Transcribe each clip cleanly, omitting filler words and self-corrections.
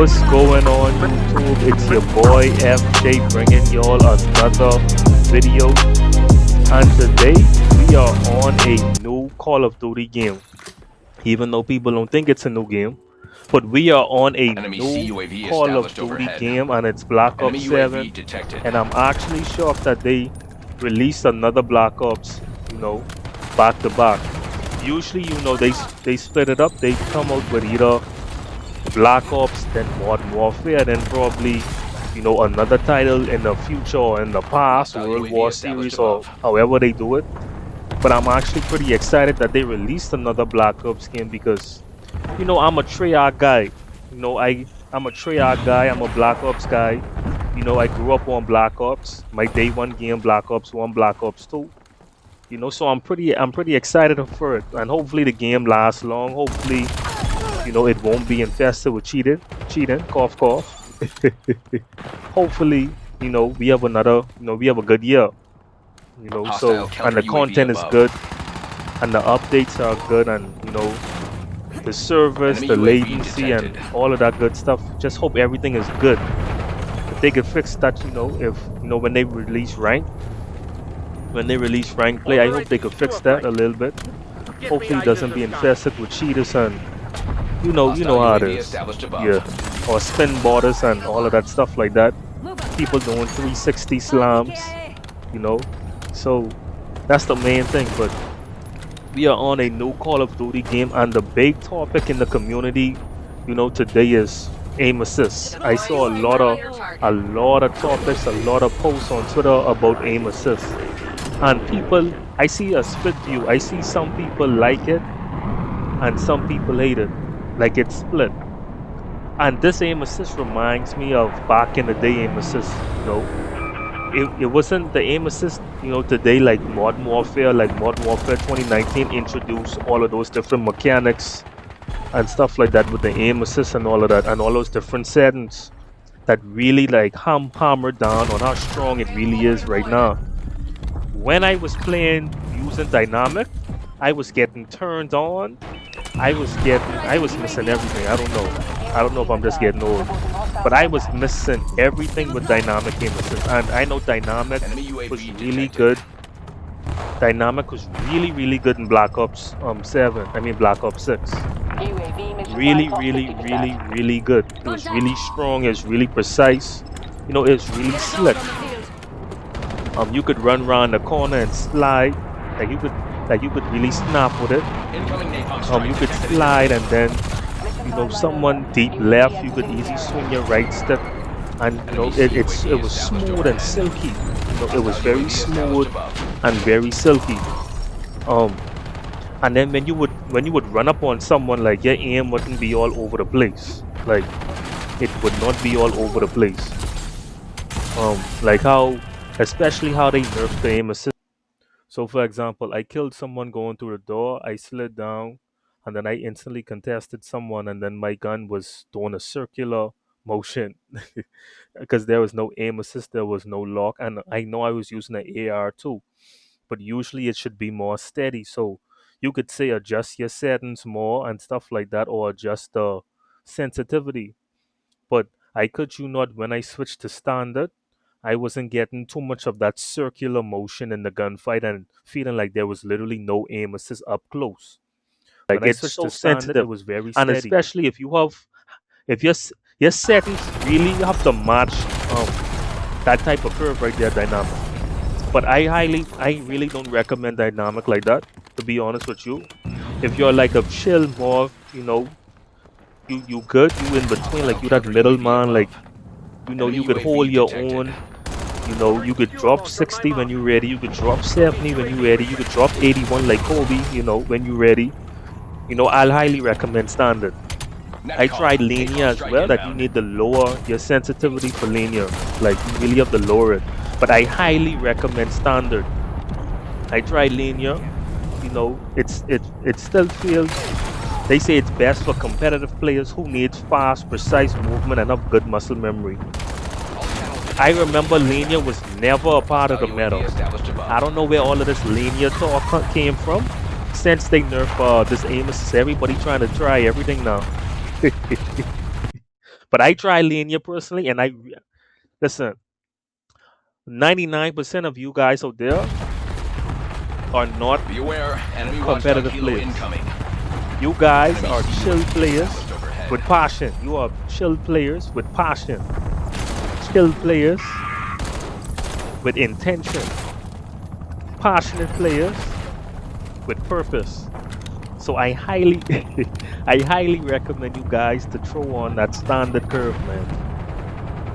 What's going on YouTube? It's your boy FJ bringing y'all another video. And today we are on a new Call of Duty game. Even though people don't think it's a new game, but we are on a Enemy new CUAV Call of established Duty overhead. game, and it's Black Enemy Ops UAV 7. detected. And I'm actually shocked that they released another Black Ops, back to back. Usually, they split it up. They come out with either Black Ops, then Modern Warfare, then probably, another title in the future or in the past, Hostile World UAV War established Series, or above. however they do it. But I'm actually pretty excited that they released another Black Ops game because, I'm a Treyarch guy. I'm a Treyarch guy. I'm a Black Ops guy. I grew up on Black Ops. My day one game, Black Ops 1, Black Ops 2. So I'm pretty excited for it, and hopefully the game lasts long. Hopefully, it won't be infested with cheating, cough, cough. Hopefully, we have a good year. Hostile And counter the UAV content is above. good, and the updates are good, and the service, Enemy the UAV latency, and detected. all of that good stuff. Just hope everything is good. If they could fix that, if when they release rank play, I hope they could fix that a little bit. Hopefully, it doesn't be infested with cheaters and you Hostile know how it UAV is. established above. Yeah, or spin borders and all of that stuff like that. People doing 360 slams, you know. So that's the main thing. But we are on a new Call of Duty game, and the big topic in the community, today is aim assist. I saw a lot of topics, a lot of posts on Twitter about aim assist, and I see a split view. I see some people like it, and some people hate it. Like it's split. And this aim assist reminds me of back in the day aim assist. It wasn't the aim assist, today like Modern Warfare 2019 introduced all of those different mechanics and stuff like that with the aim assist and all of that and all those different settings that really like hammer down on how strong it really is right now. When I was playing using dynamic, I was getting turned on. I was missing everything. I don't know. I don't know if I'm just getting old, but I was missing everything with dynamic aim assist. And I know dynamic Enemy was UAV really detected. good. Dynamic was really, really good in Black Ops 7. I mean Black Ops 6. Really, really, really, really good. It was really strong. It was really precise. It was really slick. You could run around the corner and slide. Like you could really snap with it. Incoming napalm strike You could detected. slide, and then someone deep left, you could easily swing your right stick, and it was smooth and silky. It was Hostile very UAV smooth established above. and very silky. Um, and then when you would run up on someone, like your aim wouldn't be all over the place. Like it would not be all over the place. Like especially how they nerfed the aim assist. So, for example, I killed someone going through the door, I slid down, and then I instantly contested someone, and then my gun was doing a circular motion because there was no aim assist, there was no lock, and I know I was using an AR too, but usually it should be more steady. So, you could say adjust your settings more and stuff like that, or adjust the sensitivity. But I could you not, when I switched to standard, I wasn't getting too much of that circular motion in the gunfight and feeling like there was literally no aim assist up close. When Like I it's switched to so standard, it sensitive, was very and steady. especially If your settings really have to match that type of curve right there, dynamic. But I really don't recommend dynamic like that. To be honest with you, if you're like a chill more, you good, you in between, like Hostile you that counter UAV middleman, like above. you Enemy could hold UAV your detected. own. You could drop 60 when you're ready. You could drop 70 when you're ready. You could drop 81 like Kobe, when you're ready. I'll highly recommend standard. I tried Netcom. linear Napalm as strike well, that you inbound. need to lower your sensitivity for linear. Like you really have to lower it. But I highly recommend standard. I tried linear, it still feels, they say it's best for competitive players who need fast, precise movement and have good muscle memory. I remember linear was never a part of the Hostile meta. UAV established above. I don't know where all of this linear talk came from. Since they nerf this aim assist, everybody trying to try everything now. But I try linear personally, and listen. 99% of you guys out there are not Be aware, enemy watchdog competitive helo players. incoming. You guys Enemy are chill UAV players established overhead. with passion. You are chill players with passion. Chill players with intention. Passionate players with purpose. So I highly, I highly recommend you guys to throw on that standard curve, man.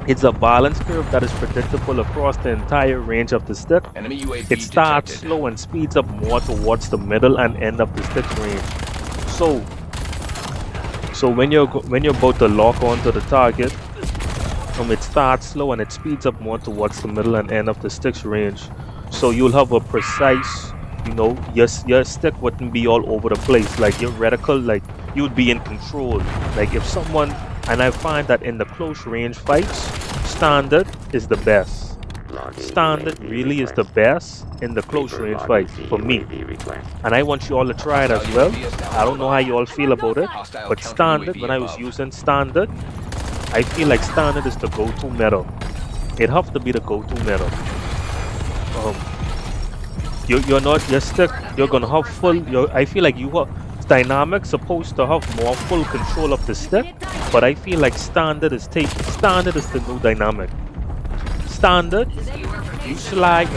It's a balanced curve that is predictable across the entire range of the stick. Enemy UAV It starts detected. slow and speeds up more towards the middle and end of the stick's range. So, when you're about to lock onto the target, it starts slow and it speeds up more towards the middle and end of the stick's range. So you'll have a precise, your stick wouldn't be all over the place. Like your reticle, like you'd be in control. Like if someone, and I find that in the close range fights, standard is the best. Standard really is the best in the close range fight for me. And I want you all to try it as well. I don't know how you all feel about it, but standard, when I was using standard, I feel like standard is the go-to meta. It have to be the go-to meta. You're not your stick. You're gonna have full. I feel like you are dynamic supposed to have more full control of the stick, but I feel like standard is the new dynamic. Standard, you slide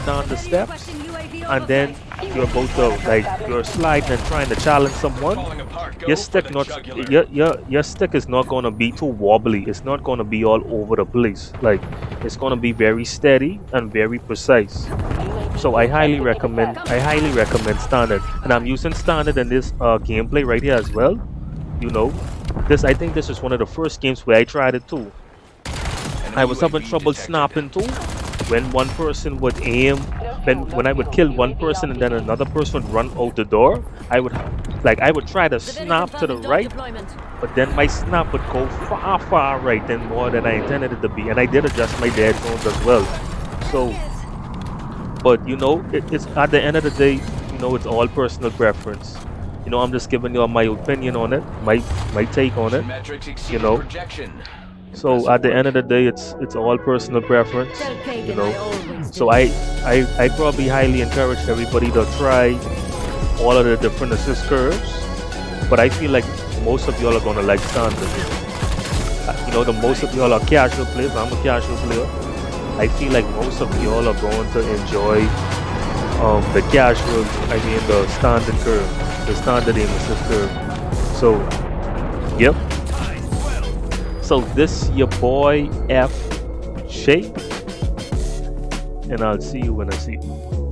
down the steps, and then you're about to you're sliding and trying to challenge someone. Your stick your stick is not gonna be too wobbly. It's not gonna be all over the place. Like it's gonna be very steady and very precise. So I highly recommend standard, and I'm using standard in this gameplay right here as well. I think this is one of the first games where I tried it too. I was having trouble snapping too when one person would aim. When I would kill one person and then another person would run out the door, I would try to snap to the right, but then my snap would go far right than more than I intended it to be, and I did adjust my dead zones as well. So, but it's at the end of the day, it's all personal preference. I'm just giving you my opinion on it, my take on it. So at the end of the day, it's all personal preference. So I probably highly encourage everybody to try all of the different assist curves, but I feel like most of y'all are gonna like standard. The most of y'all are casual players. I'm a casual player. I feel like most of y'all are going to enjoy the standard curve, the standard aim assist curve. So, yep. So this your boy FJ, and I'll see you when I see you.